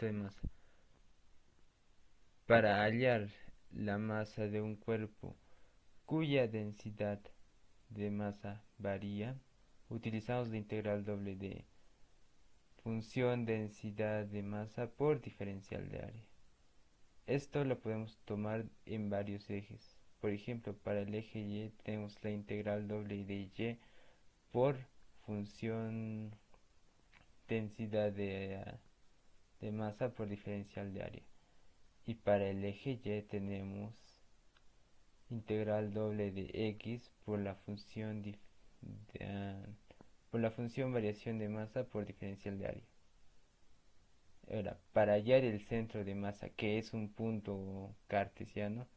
de masa. Para hallar la masa de un cuerpo cuya densidad de masa varía, utilizamos la integral doble de función densidad de masa por diferencial de área. Esto lo podemos tomar en varios ejes. Por ejemplo, para el eje Y tenemos la integral doble de Y por función densidad de masa por diferencial de área. Y para el eje Y tenemos integral doble de X por la función por la función variación de masa por diferencial de área. Ahora, para hallar el centro de masa, que es un punto cartesiano,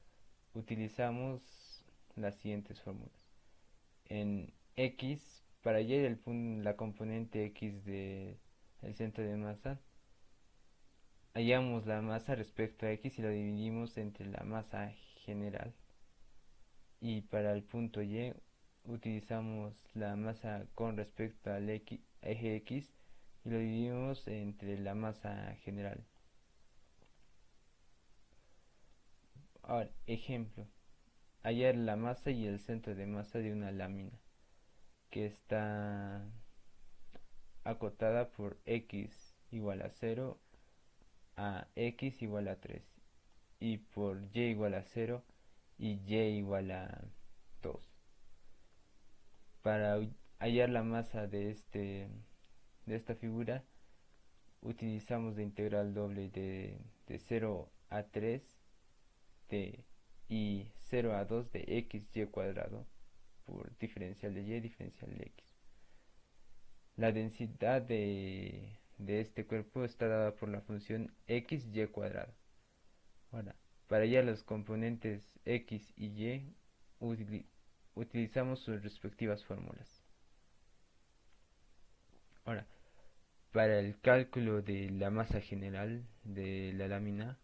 utilizamos las siguientes fórmulas. En X, para hallar la componente X del centro de masa, hallamos la masa respecto a X y lo dividimos entre la masa general. Y para el punto Y, utilizamos la masa con respecto al eje X y lo dividimos entre la masa general. Ahora, ejemplo, hallar la masa y el centro de masa de una lámina que está acotada por x igual a 0 a x igual a 3 y por y igual a 0 y y igual a 2. Para hallar la masa de esta figura utilizamos la integral doble de 0 a 3 de y 0 a 2 de x y cuadrado por diferencial de y diferencial de x. La densidad de este cuerpo está dada por la función x y cuadrado. Ahora, para hallar los componentes x y y utilizamos sus respectivas fórmulas. Ahora, para el cálculo de la masa general de la lámina,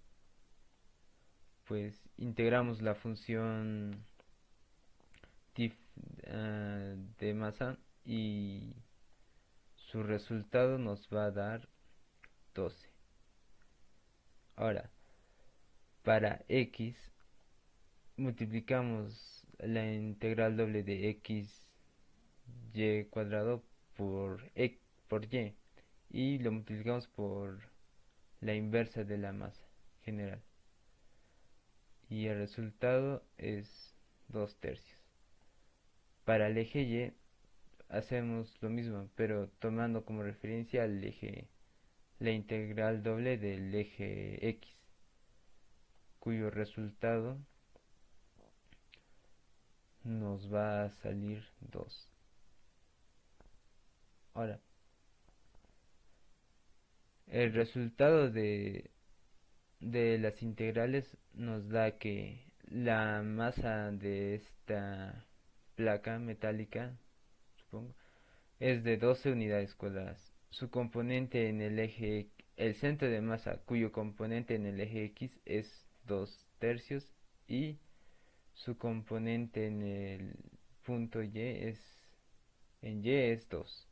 pues integramos la función de masa y su resultado nos va a dar 12. Ahora, para x multiplicamos la integral doble de x y cuadrado por y lo multiplicamos por la inversa de la masa general y el resultado es 2 tercios. Para el eje Y hacemos lo mismo, pero tomando como referencia al eje la integral doble del eje X, cuyo resultado nos va a salir 2. Ahora, el resultado de las integrales nos da que la masa de esta placa metálica, supongo, es de 12 unidades cuadradas. Su componente en el eje, el centro de masa, cuyo componente en el eje X es 2 tercios y su componente en el punto Y es 2.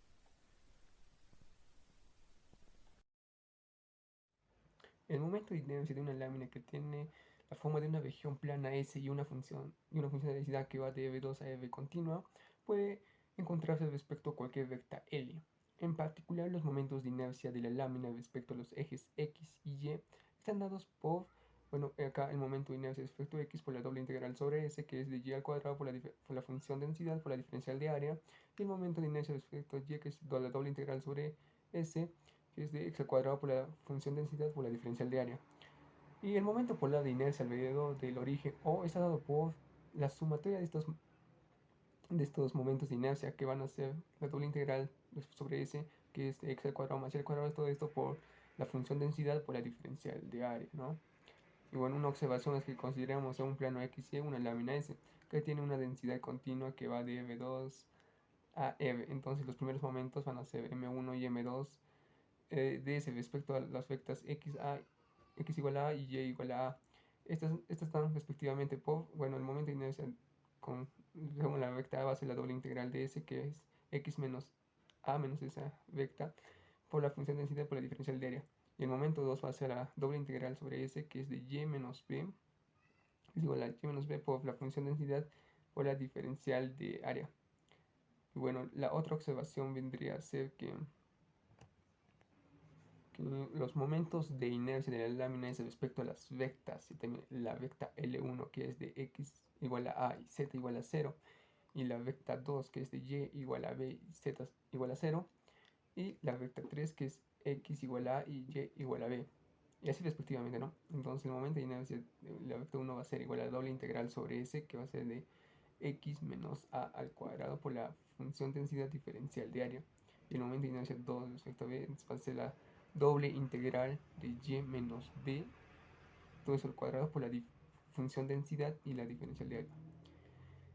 El momento de inercia de una lámina que tiene la forma de una región plana S y una función de densidad que va de V2 a V continua puede encontrarse respecto a cualquier recta L. En particular, los momentos de inercia de la lámina respecto a los ejes X y Y están dados por, bueno, acá el momento de inercia respecto a X por la doble integral sobre S, que es de Y al cuadrado por la función densidad por la diferencial de área, y el momento de inercia respecto a Y, que es la doble integral sobre S, que es de x al cuadrado por la función densidad por la diferencial de área. Y el momento polar de inercia alrededor del origen O está dado por la sumatoria de estos momentos de inercia que van a ser la doble integral sobre S, que es de x al cuadrado más y al cuadrado, todo esto por la función densidad por la diferencial de área, ¿no? Y bueno, una observación es que consideramos a un plano XY una lámina S, que tiene una densidad continua que va de M2 a R. Entonces los primeros momentos van a ser M1 y M2 de ese respecto a las vectas x igual a y igual a. Estas están respectivamente por, bueno, el momento de inercia con, según la vecta A va a ser la doble integral de S, que es x menos a menos esa vecta, por la función de densidad por la diferencial de área. Y el momento 2 va a ser la doble integral sobre S, que es de y menos b, es igual a y menos b por la función densidad por la diferencial de área. Y bueno, la otra observación vendría a ser que los momentos de inercia de la lámina es respecto a las vectas, y también la vecta L1 que es de x igual a y z igual a 0, y la vecta 2 que es de y igual a b y z igual a 0, y la vecta 3 que es x igual a y igual a b, y así respectivamente, ¿no? Entonces el momento de inercia de la vecta 1 va a ser igual a la doble integral sobre s, que va a ser de x menos a al cuadrado por la función densidad diferencial de área, y el momento de inercia 2 respecto a b va a ser la doble integral de y menos b, todo eso al cuadrado por la función densidad y la diferencial de área.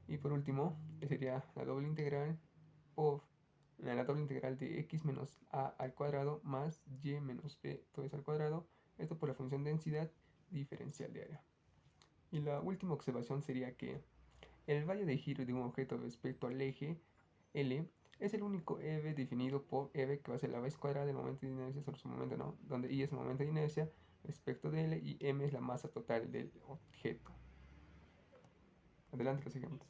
Y por último, sería la doble integral de x menos a al cuadrado más y menos b, todo eso al cuadrado, esto por la función densidad diferencial de área. Y la última observación sería que el radio de giro de un objeto respecto al eje L es el único EV definido por EV, que va a ser la raíz cuadrada del momento de inercia sobre su momento, ¿no? Donde I es el momento de inercia respecto de L y M es la masa total del objeto. Adelante los siguientes.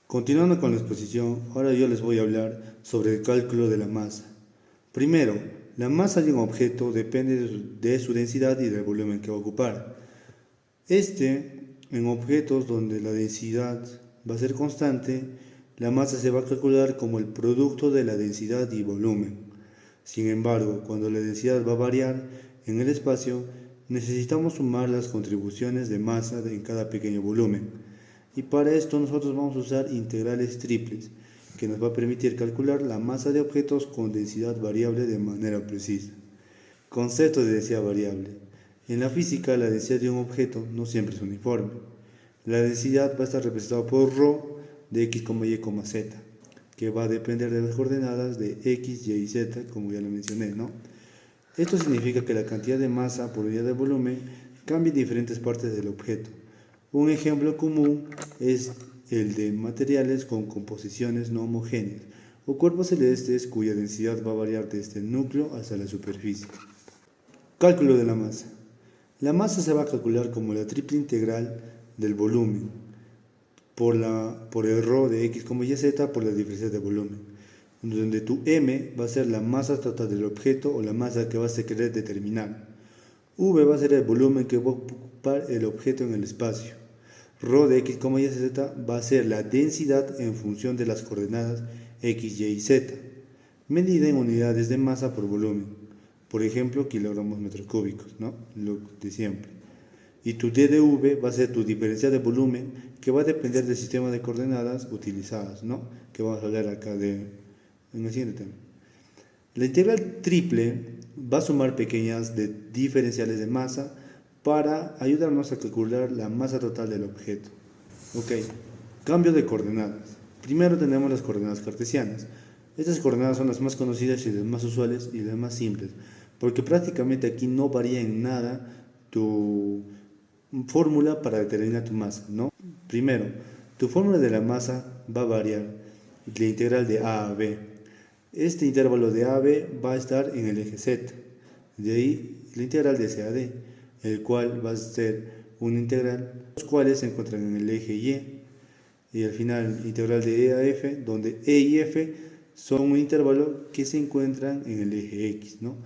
Continuando con la exposición, ahora yo les voy a hablar sobre el cálculo de la masa. Primero, la masa de un objeto depende de su densidad y del volumen que va a ocupar. En objetos donde la densidad va a ser constante, la masa se va a calcular como el producto de la densidad y volumen. Sin embargo, cuando la densidad va a variar en el espacio, necesitamos sumar las contribuciones de masa en cada pequeño volumen. Y para esto nosotros vamos a usar integrales triples, que nos va a permitir calcular la masa de objetos con densidad variable de manera precisa. Concepto de densidad variable. En la física, la densidad de un objeto no siempre es uniforme. La densidad va a estar representada por ρ de x, y, z, que va a depender de las coordenadas de x, y z, como ya lo mencioné, ¿no? Esto significa que la cantidad de masa por unidad de volumen cambia en diferentes partes del objeto. Un ejemplo común es el de materiales con composiciones no homogéneas o cuerpos celestes cuya densidad va a variar desde el núcleo hasta la superficie. Cálculo de la masa. La masa se va a calcular como la triple integral del volumen por el ρ de x, y, z por la diferencia de volumen, donde tu m va a ser la masa total del objeto o la masa que vas a querer determinar. V va a ser el volumen que va a ocupar el objeto en el espacio. Rho de x, y, z va a ser la densidad en función de las coordenadas x, y, z, medida en unidades de masa por volumen. Por ejemplo, kilogramos metros cúbicos, ¿no? Lo de siempre. Y tu d de v va a ser tu diferencial de volumen, que va a depender del sistema de coordenadas utilizadas, ¿no? Que vamos a hablar acá en el siguiente tema. La integral triple va a sumar pequeñas diferenciales de masa para ayudarnos a calcular la masa total del objeto. Ok, cambio de coordenadas. Primero tenemos las coordenadas cartesianas. Estas coordenadas son las más conocidas y las más usuales y las más simples, porque prácticamente aquí no varía en nada tu fórmula para determinar tu masa, ¿no? Primero, tu fórmula de la masa va a variar, la integral de a a b. Este intervalo de a a b va a estar en el eje z, de ahí la integral de c a d, el cual va a ser una integral, los cuales se encuentran en el eje y al final integral de e a f, donde e y f son un intervalo que se encuentran en el eje x, ¿no?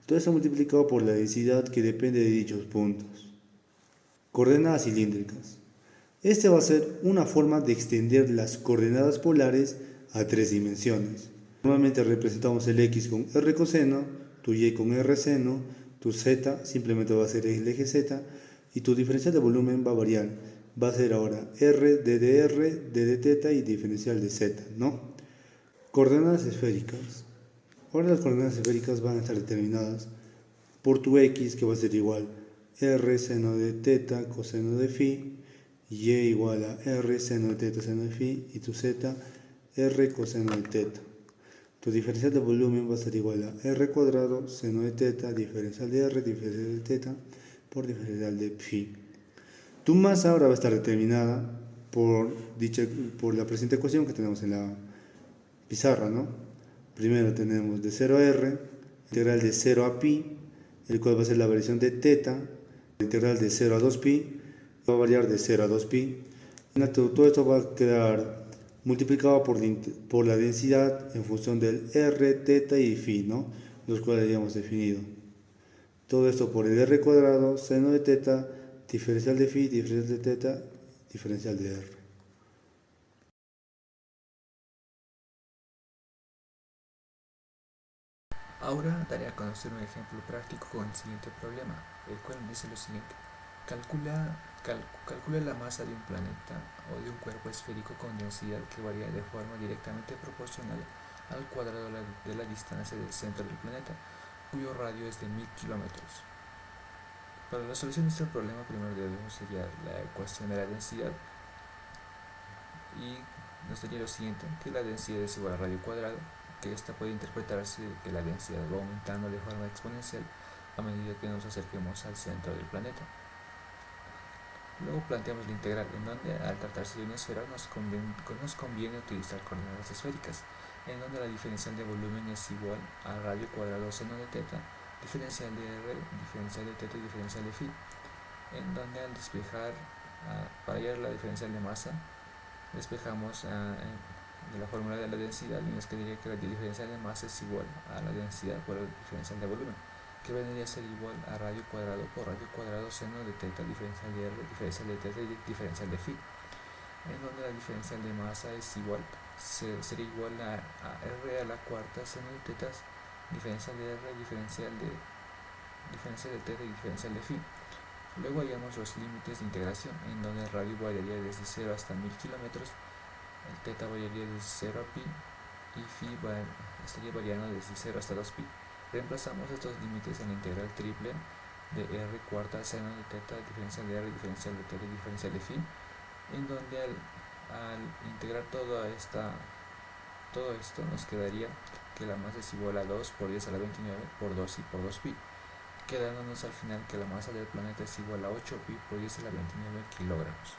Todo eso multiplicado por la densidad que depende de dichos puntos. Coordenadas cilíndricas. Este va a ser una forma de extender las coordenadas polares a 3 dimensiones. Normalmente representamos el x con r coseno, tu y con r seno, tu z simplemente va a ser el eje z y tu diferencial de volumen va a variar. Va a ser ahora r de r, d de θ y diferencial de z, ¿no? Coordenadas esféricas. Ahora las coordenadas esféricas van a estar determinadas por tu x, que va a ser igual r seno de θ coseno de phi, y igual a r seno de θ seno de phi, y tu z r coseno de θ. Tu diferencial de volumen va a ser igual a r cuadrado seno de θ diferencial de r diferencial de θ por diferencial de phi. Tu masa ahora va a estar determinada por la presente ecuación que tenemos en la pizarra, ¿no? Primero tenemos de 0 a r, integral de 0 a pi, el cual va a ser la variación de teta, la integral de 0 a 2pi, va a variar de 0 a 2pi. Todo esto va a quedar multiplicado por la densidad en función del r, teta y phi, ¿no? Los cuales habíamos definido. Todo esto por el r cuadrado, seno de teta, diferencial de phi, diferencial de teta, diferencial de r. Ahora daré a conocer un ejemplo práctico con el siguiente problema, el cual dice lo siguiente. Calcula la masa de un planeta o de un cuerpo esférico con densidad que varía de forma directamente proporcional al cuadrado de la distancia del centro del planeta, cuyo radio es de 1000 kilómetros. Para la solución de este problema, primero debemos hallar la ecuación de la densidad y nos daría lo siguiente, que la densidad es igual a radio cuadrado, que esta puede interpretarse que la densidad va aumentando de forma exponencial a medida que nos acerquemos al centro del planeta. Luego planteamos la integral, en donde al tratarse de una esfera nos conviene utilizar coordenadas esféricas, en donde la diferencial de volumen es igual a radio cuadrado seno de teta, diferencial de r, diferencial de teta y diferencial de phi, en donde al despejar, para hallar la diferencial de masa, despejamos de la fórmula de la densidad, y nos quedaría que la diferencial de masa es igual a la densidad por el diferencial de volumen, que vendría a ser igual a radio cuadrado por radio cuadrado seno de teta, diferencial de r, diferencial de teta y diferencial de phi, en donde la diferencial de masa es igual, sería igual a r a la cuarta seno de teta, diferencial de r, diferencial de teta y diferencial de phi. Luego hallamos los límites de integración, en donde el radio variaría desde 0 hasta 1000 kilómetros, el teta variaría desde 0 a pi y phi estaría variando desde 0 hasta 2pi. Reemplazamos estos límites en la integral triple de r cuarta seno de teta, diferencial de r, diferencial de teta y diferencial de phi, en donde al integrar todo esto nos quedaría que la masa es igual a 2 por 10 a la 29 por 2 y por 2pi, quedándonos al final que la masa del planeta es igual a 8 pi por 10 a la 29 kilogramos.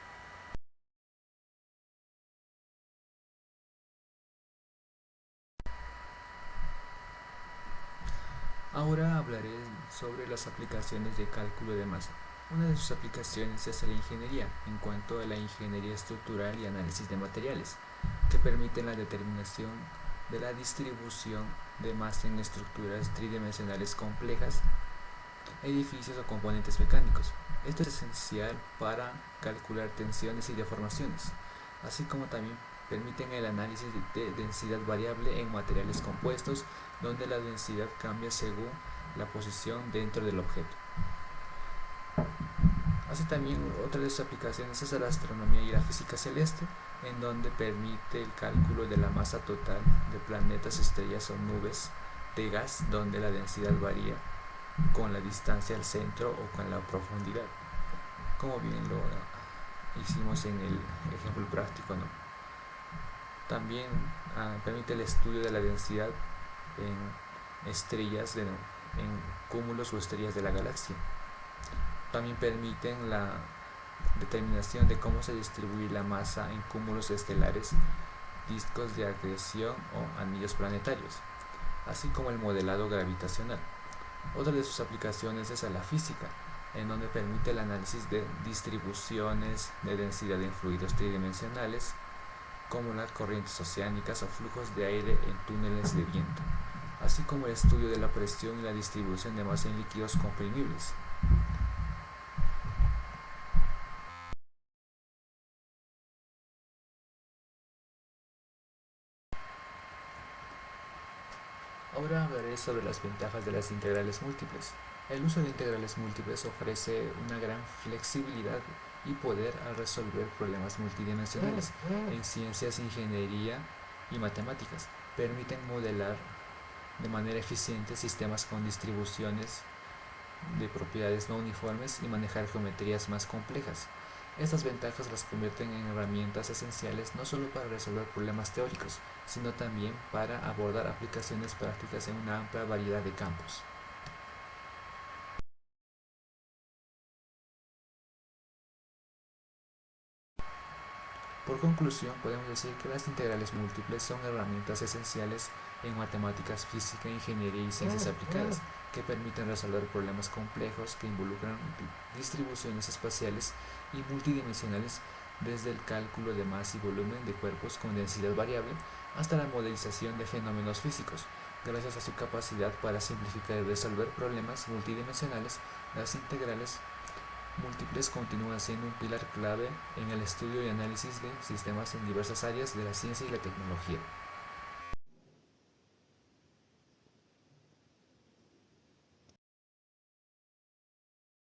Ahora hablaré sobre las aplicaciones de cálculo de masa. Una de sus aplicaciones es la ingeniería, en cuanto a la ingeniería estructural y análisis de materiales, que permiten la determinación de la distribución de masa en estructuras tridimensionales complejas, edificios o componentes mecánicos. Esto es esencial para calcular tensiones y deformaciones, así como también permiten el análisis de densidad variable en materiales compuestos, donde la densidad cambia según la posición dentro del objeto. Así también otra de sus aplicaciones es la astronomía y la física celeste, en donde permite el cálculo de la masa total de planetas, estrellas o nubes de gas, donde la densidad varía con la distancia al centro o con la profundidad, como bien lo hicimos en el ejemplo práctico, ¿no? También permite el estudio de la densidad en estrellas, en cúmulos o estrellas de la galaxia. También permiten la determinación de cómo se distribuye la masa en cúmulos estelares, discos de acreción o anillos planetarios, así como el modelado gravitacional. Otra de sus aplicaciones es a la física, en donde permite el análisis de distribuciones de densidad en fluidos tridimensionales, como las corrientes oceánicas o flujos de aire en túneles de viento, así como el estudio de la presión y la distribución de masa en líquidos comprimibles. Ahora hablaré sobre las ventajas de las integrales múltiples. El uso de integrales múltiples ofrece una gran flexibilidad y poder al resolver problemas multidimensionales en ciencias, ingeniería y matemáticas. Permiten modelar de manera eficiente sistemas con distribuciones de propiedades no uniformes y manejar geometrías más complejas. Estas ventajas las convierten en herramientas esenciales no solo para resolver problemas teóricos, sino también para abordar aplicaciones prácticas en una amplia variedad de campos. Por conclusión, podemos decir que las integrales múltiples son herramientas esenciales en matemáticas, física, ingeniería y ciencias aplicadas, que permiten resolver problemas complejos que involucran distribuciones espaciales y multidimensionales, desde el cálculo de masa y volumen de cuerpos con densidad variable hasta la modelización de fenómenos físicos. Gracias a su capacidad para simplificar y resolver problemas multidimensionales, las integrales múltiples continúan siendo un pilar clave en el estudio y análisis de sistemas en diversas áreas de la ciencia y la tecnología.